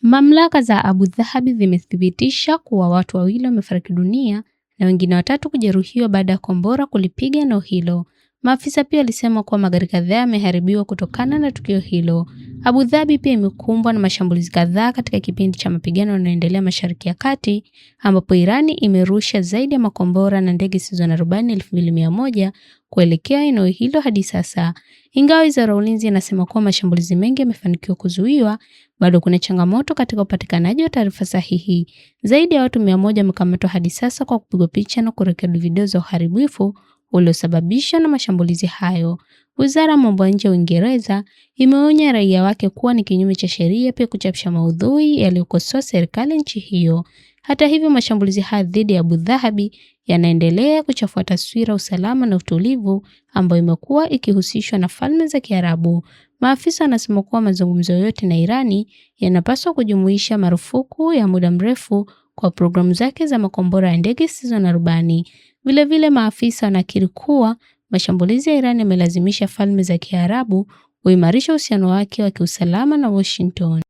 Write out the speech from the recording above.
Mamlaka za Abu Dhabi zimethibitisha kuwa watu wawili wamefariki dunia na wengine 3 kujeruhiwa baada ya kombora kulipiga eneo hilo. Maafisa pia walisema kuwa magari kadhaa yameharibiwa kutokana na tukio hilo. Abu Dhabi pia imekumbwa na mashambulizi kadhaa katika kipindi cha mapigano yanayoendelea Mashariki ya Kati, ambapo Irani imerusha zaidi ya makombora na ndege zisizo na rubani 2100 kuelekea eneo hilo hadi sasa. Ingawa Wizara ya Ulinzi inasema kuwa mashambulizi mengi yamefanikiwa kuzuiwa, bado kuna changamoto katika upatikanaji wa taarifa sahihi. Zaidi ya watu 100 wamekamatwa hadi sasa kwa kupigwa picha na kurekodi video za uharibifu uliosababishwa na mashambulizi hayo. Wizara ya Mambo ya Nje ya Uingereza imeonya raia wake kuwa ni kinyume cha sheria pia kuchapisha maudhui yaliyokosoa serikali nchi hiyo. Hata hivyo, mashambulizi haya dhidi ya Abu Dhabi yanaendelea kuchafua taswira usalama na utulivu ambayo imekuwa ikihusishwa na Falme za Kiarabu. Maafisa wanasema kuwa mazungumzo yote na Irani yanapaswa kujumuisha marufuku ya muda mrefu kwa programu zake za makombora ya ndege zisizo na rubani. Vilevile, maafisa wanakiri kuwa mashambulizi ya Irani yamelazimisha Falme za Kiarabu kuimarisha uhusiano wake wa kiusalama na Washington.